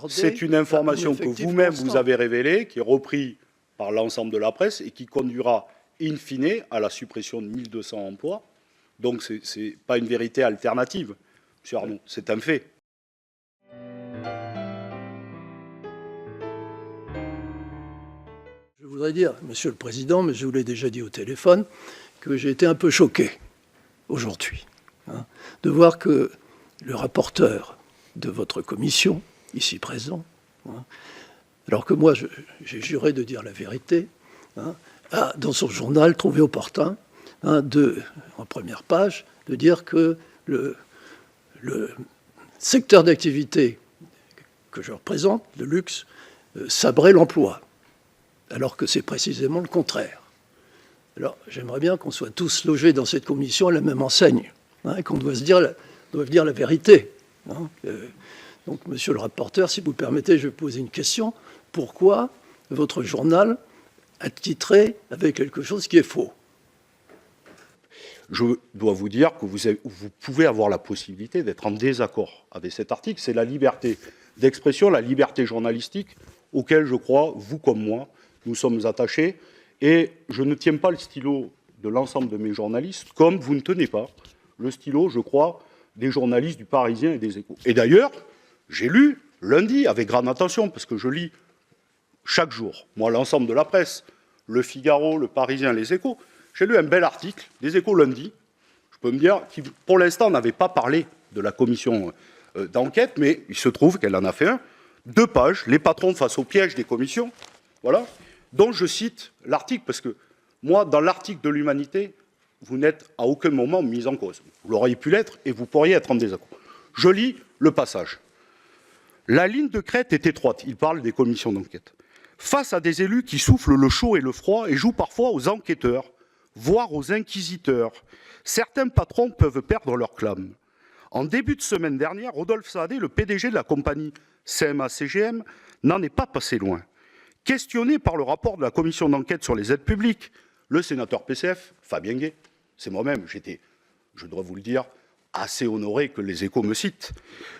C'est une information que vous-même vous avez révélée, qui est reprise par l'ensemble de la presse et qui conduira in fine à la suppression de 1200 emplois. Donc ce n'est pas une vérité alternative, M. Arnaud, c'est un fait. Je voudrais dire, Monsieur le Président, mais je vous l'ai déjà dit au téléphone, que j'ai été un peu choqué aujourd'hui de voir que le rapporteur de votre commission, ici présent, alors que moi j'ai juré de dire la vérité, a dans son journal trouvé opportun, en première page, de dire que le secteur d'activité que je représente, le luxe, sabrait l'emploi, alors que c'est précisément le contraire. Alors j'aimerais bien qu'on soit tous logés dans cette commission à la même enseigne, qu'on doive dire la vérité. Donc, monsieur le rapporteur, si vous permettez, je vais poser une question. Pourquoi votre journal a titré avec quelque chose qui est faux? Je dois vous dire que vous pouvez avoir la possibilité d'être en désaccord avec cet article. C'est la liberté d'expression, la liberté journalistique, auquel je crois, vous comme moi, nous sommes attachés. Et je ne tiens pas le stylo de l'ensemble de mes journalistes, comme vous ne tenez pas le stylo, je crois, des journalistes du Parisien et des Échos. Et d'ailleurs, j'ai lu lundi avec grande attention, parce que je lis chaque jour, moi, l'ensemble de la presse, Le Figaro, Le Parisien, les Échos. J'ai lu un bel article des Échos lundi, je peux me dire, qui pour l'instant n'avait pas parlé de la commission d'enquête, mais il se trouve qu'elle en a fait un. 2 pages, les patrons face au piège des commissions, voilà, dont je cite l'article, parce que moi, dans l'article de l'Humanité, vous n'êtes à aucun moment mis en cause. Vous l'auriez pu l'être et vous pourriez être en désaccord. Je lis le passage. La ligne de crête est étroite. Il parle des commissions d'enquête. Face à des élus qui soufflent le chaud et le froid et jouent parfois aux enquêteurs, voire aux inquisiteurs, certains patrons peuvent perdre leur clame. En début de semaine dernière, Rodolphe Saadé, le PDG de la compagnie CMA-CGM, n'en est pas passé loin. Questionné par le rapport de la commission d'enquête sur les aides publiques, le sénateur PCF, Fabien Gay, c'est moi-même, j'étais, je dois vous le dire, assez honoré que les Échos me citent,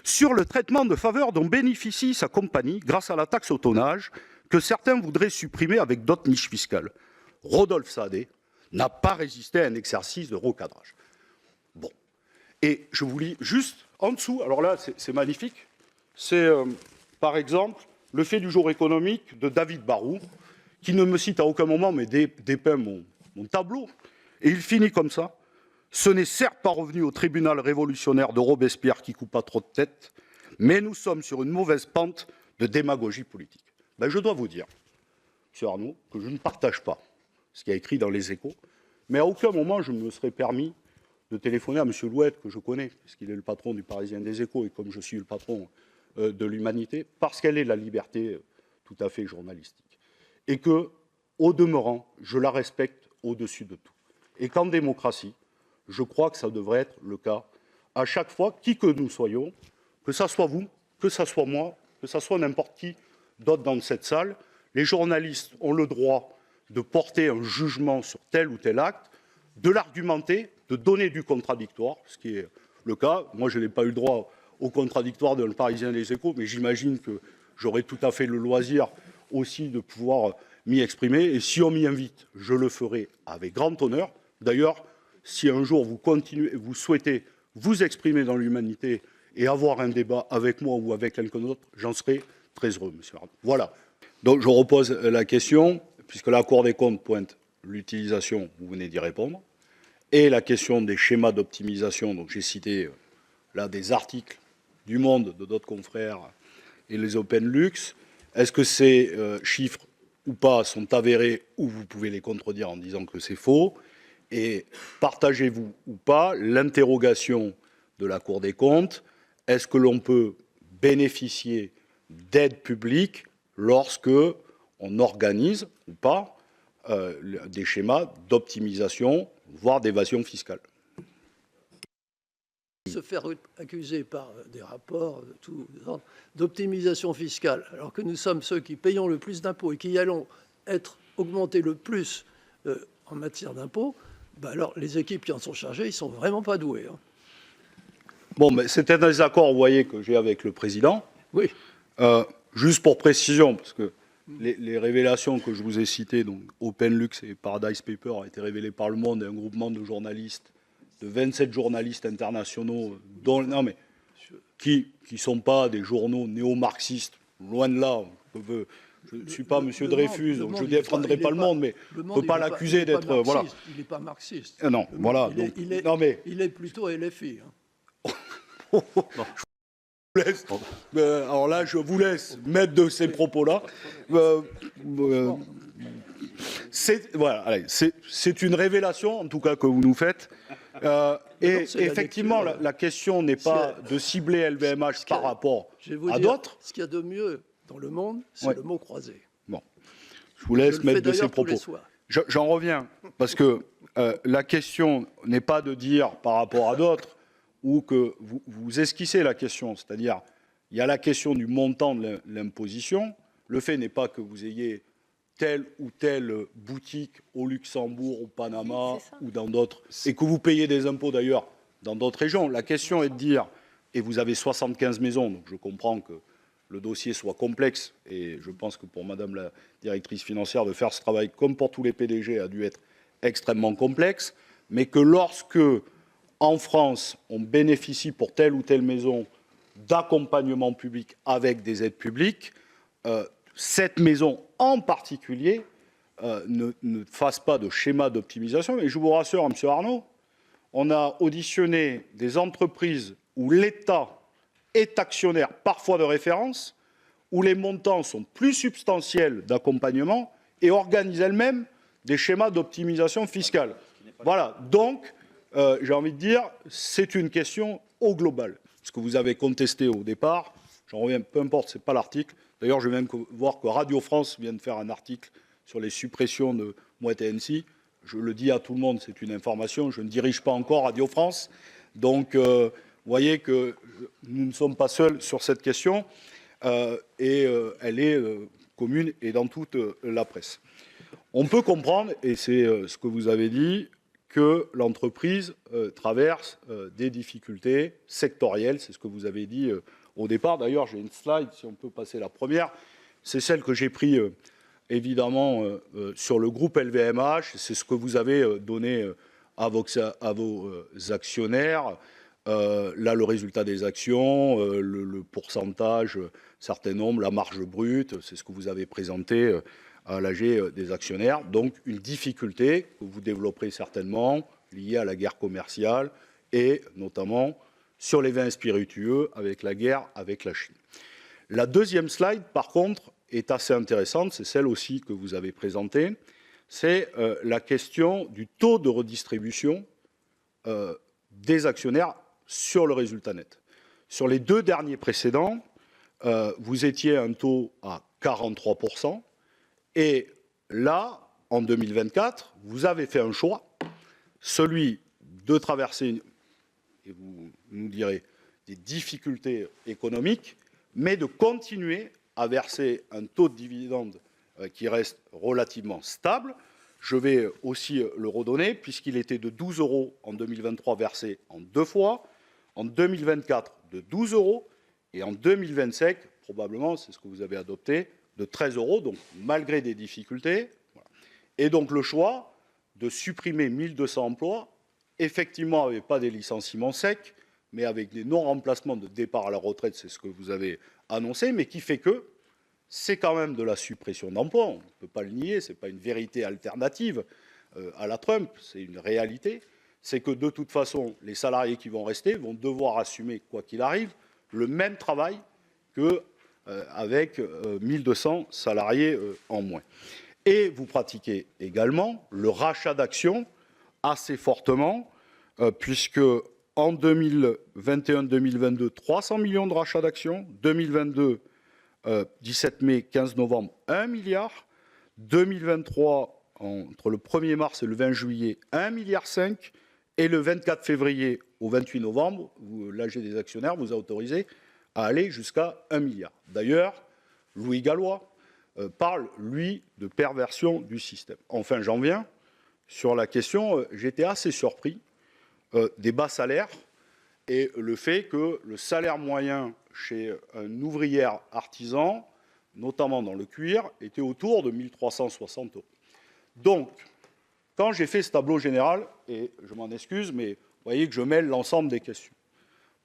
sur le traitement de faveur dont bénéficie sa compagnie grâce à la taxe au tonnage que certains voudraient supprimer avec d'autres niches fiscales. Rodolphe Saadé n'a pas résisté à un exercice de recadrage. Bon. Et je vous lis juste en dessous, alors là, c'est magnifique, c'est par exemple le fait du jour économique de David Barou, qui ne me cite à aucun moment, mais dépeint mon tableau. Et il finit comme ça. Ce n'est certes pas revenu au tribunal révolutionnaire de Robespierre qui coupa trop de têtes, mais nous sommes sur une mauvaise pente de démagogie politique. Ben, je dois vous dire, M. Arnaud, que je ne partage pas ce qui est écrit dans les Échos, mais à aucun moment je me serais permis de téléphoner à M. Louette, que je connais, puisqu'il est le patron du Parisien des Échos, et comme je suis le patron de l'Humanité, parce qu'elle est la liberté tout à fait journalistique. Et que, au demeurant, je la respecte au-dessus de tout. Et qu'en démocratie, je crois que ça devrait être le cas à chaque fois, qui que nous soyons, que ça soit vous, que ça soit moi, que ça soit n'importe qui d'autre dans cette salle, les journalistes ont le droit de porter un jugement sur tel ou tel acte, de l'argumenter, de donner du contradictoire, ce qui est le cas. Moi, je n'ai pas eu le droit au contradictoire de Le Parisien et les Échos, mais j'imagine que j'aurai tout à fait le loisir aussi de pouvoir m'y exprimer. Et si on m'y invite, je le ferai avec grand honneur. D'ailleurs, si un jour vous souhaitez vous exprimer dans l'Humanité et avoir un débat avec moi ou avec quelqu'un d'autre, j'en serai très heureux, M. Arnaud. Voilà. Donc je repose la question, puisque la Cour des comptes pointe l'utilisation, vous venez d'y répondre, et la question des schémas d'optimisation. Donc j'ai cité là des articles du Monde, de d'autres confrères, et les Open Lux. Est-ce que ces chiffres ou pas sont avérés, ou vous pouvez les contredire en disant que c'est faux? Et partagez-vous ou pas l'interrogation de la Cour des comptes? Est-ce que l'on peut bénéficier d'aides publiques lorsque on organise ou pas des schémas d'optimisation, voire d'évasion fiscale? Se faire accuser par des rapports d'optimisation fiscale, alors que nous sommes ceux qui payons le plus d'impôts et qui allons être augmentés le plus en matière d'impôts, ben alors les équipes qui en sont chargées, ils ne sont vraiment pas doués. Bon, mais c'est un désaccord, vous voyez, que j'ai avec le président. Oui. Juste pour précision, parce que les révélations que je vous ai citées, donc OpenLux et Paradise Paper, ont été révélées par Le Monde et un groupement de journalistes, de 27 journalistes internationaux, dont, non mais, qui ne sont pas des journaux néo-marxistes, loin de là. Je ne suis pas M. Dreyfus, donc je ne défendrai pas Le Monde, mais on ne peut pas l'accuser d'être... Voilà. Il n'est pas marxiste. Non, voilà. Il est plutôt LFI. Hein. Alors là, je vous laisse mettre de ces propos-là. C'est une révélation, en tout cas, que vous nous faites. Et effectivement, la question n'est pas de cibler LVMH par rapport à d'autres. Ce qu'il y a de mieux dans le monde, c'est le mot croisé. Bon, je vous laisse mettre de ces propos. J'en reviens, parce que la question n'est pas de dire par rapport à d'autres, ou que vous esquissez la question, c'est-à-dire il y a la question du montant de l'imposition. Le fait n'est pas que vous ayez telle ou telle boutique au Luxembourg, au Panama ou dans d'autres, et que vous payez des impôts d'ailleurs dans d'autres régions. La question est de dire, et vous avez 75 maisons, donc je comprends que le dossier soit complexe, et je pense que pour Madame la directrice financière de faire ce travail, comme pour tous les PDG, a dû être extrêmement complexe, mais que lorsque en France, on bénéficie pour telle ou telle maison d'accompagnement public avec des aides publiques, cette maison en particulier ne fasse pas de schéma d'optimisation. Mais je vous rassure, M. Arnaud, on a auditionné des entreprises où l'État est actionnaire, parfois de référence, où les montants sont plus substantiels d'accompagnement et organisent elles-mêmes des schémas d'optimisation fiscale. Voilà, donc... j'ai envie de dire, c'est une question au global. Ce que vous avez contesté au départ, j'en reviens, peu importe, ce n'est pas l'article. D'ailleurs, je viens de voir que Radio France vient de faire un article sur les suppressions de Moët et Hennessy. Je le dis à tout le monde, c'est une information. Je ne dirige pas encore Radio France. Donc, vous voyez que nous ne sommes pas seuls sur cette question. Et elle est commune et dans toute la presse. On peut comprendre, et c'est ce que vous avez dit, que l'entreprise traverse des difficultés sectorielles. C'est ce que vous avez dit au départ. D'ailleurs, j'ai une slide, si on peut passer la première. C'est celle que j'ai prise, évidemment, sur le groupe LVMH. C'est ce que vous avez donné à vos actionnaires. Là, le résultat des actions, le pourcentage, certain nombre, la marge brute, c'est ce que vous avez présenté à l'AG des actionnaires. Donc une difficulté que vous développerez certainement liée à la guerre commerciale et notamment sur les vins spiritueux avec la guerre avec la Chine. La deuxième slide, par contre, est assez intéressante, c'est celle aussi que vous avez présentée, c'est la question du taux de redistribution des actionnaires sur le résultat net. Sur les deux derniers précédents, vous étiez à un taux à 43%. Et là, en 2024, vous avez fait un choix, celui de traverser, et vous nous direz, des difficultés économiques, mais de continuer à verser un taux de dividende qui reste relativement stable. Je vais aussi le redonner, puisqu'il était de 12 € en 2023 versé en 2 fois, en 2024 de 12 € et en 2025, probablement, c'est ce que vous avez adopté, de 13 €, donc malgré des difficultés. Voilà. Et donc le choix de supprimer 1200 emplois, effectivement avec pas des licenciements secs, mais avec des non-remplacements de départ à la retraite, c'est ce que vous avez annoncé, mais qui fait que c'est quand même de la suppression d'emplois, on ne peut pas le nier, ce n'est pas une vérité alternative à la Trump, c'est une réalité, c'est que de toute façon, les salariés qui vont rester vont devoir assumer, quoi qu'il arrive, le même travail que avec 1200 salariés en moins. Et vous pratiquez également le rachat d'actions assez fortement, puisque en 2021-2022, 300 millions de rachats d'actions, 2022, 17 mai, 15 novembre, 1 milliard, 2023, entre le 1er mars et le 20 juillet, 1,5 milliard, et le 24 février au 28 novembre, l'AG des actionnaires vous a autorisé à aller jusqu'à 1 milliard. D'ailleurs, Louis Gallois parle, lui, de perversion du système. Enfin, j'en viens sur la question, j'étais assez surpris des bas salaires et le fait que le salaire moyen chez un ouvrier artisan, notamment dans le cuir, était autour de 1 360 €. Donc, quand j'ai fait ce tableau général, et je m'en excuse, mais vous voyez que je mêle l'ensemble des questions.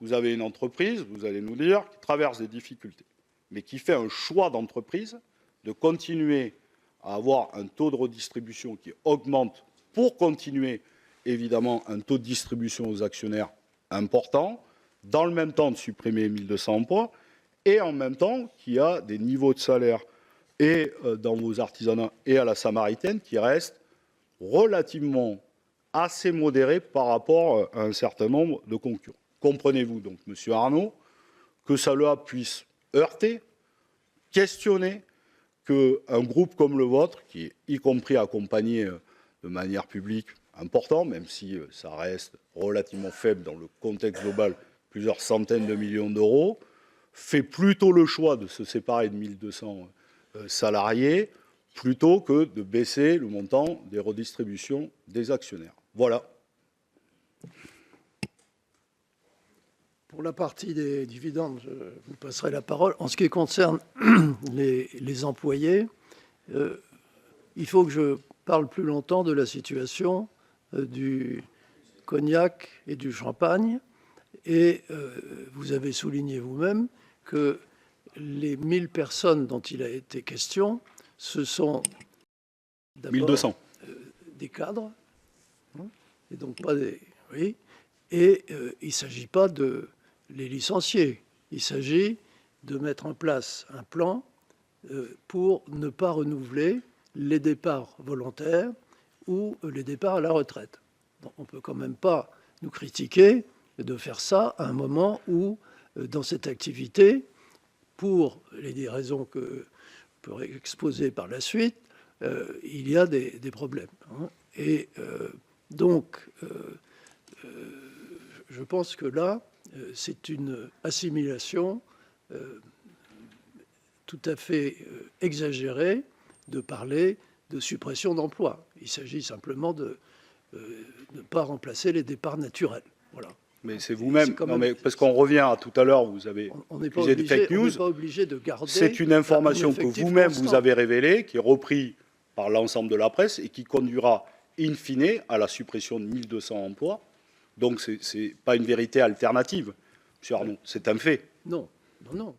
Vous avez une entreprise, vous allez nous dire, qui traverse des difficultés, mais qui fait un choix d'entreprise de continuer à avoir un taux de redistribution qui augmente pour continuer, évidemment, un taux de distribution aux actionnaires important, dans le même temps de supprimer 1 200 emplois, et en même temps qui a des niveaux de salaire et dans vos artisanats et à la Samaritaine qui restent relativement assez modérés par rapport à un certain nombre de concurrents. Comprenez-vous donc, Monsieur Arnaud, que cela puisse heurter, questionner, qu'un groupe comme le vôtre, qui est y compris accompagné de manière publique important, même si ça reste relativement faible dans le contexte global, plusieurs centaines de millions d'euros, fait plutôt le choix de se séparer de 1 200 salariés plutôt que de baisser le montant des redistributions des actionnaires. Voilà. Pour la partie des dividendes, je vous passerai la parole. En ce qui concerne les employés, il faut que je parle plus longtemps de la situation du cognac et du champagne. Et vous avez souligné vous-même que les 1 000 personnes dont il a été question, ce sont d'abord 1 200. Des cadres, et donc pas des... Oui, et il ne s'agit pas de les licencier. Il s'agit de mettre en place un plan pour ne pas renouveler les départs volontaires ou les départs à la retraite. Donc, on ne peut quand même pas nous critiquer de faire ça à un moment où, dans cette activité, pour les raisons que je pourrais exposer par la suite, il y a des problèmes. Et donc, je pense que là, c'est une assimilation tout à fait exagérée de parler de suppression d'emplois. Il s'agit simplement de ne pas remplacer les départs naturels. Voilà. Mais c'est vous-même, parce qu'on revient à tout à l'heure, vous avez utilisé des fake news. On n'est pas obligé de garder. C'est une information que vous-même vous avez révélée, qui est reprise par l'ensemble de la presse et qui conduira in fine à la suppression de 1 200 emplois. Donc ce n'est pas une vérité alternative, M. Arnaud, c'est un fait. Non, non, non.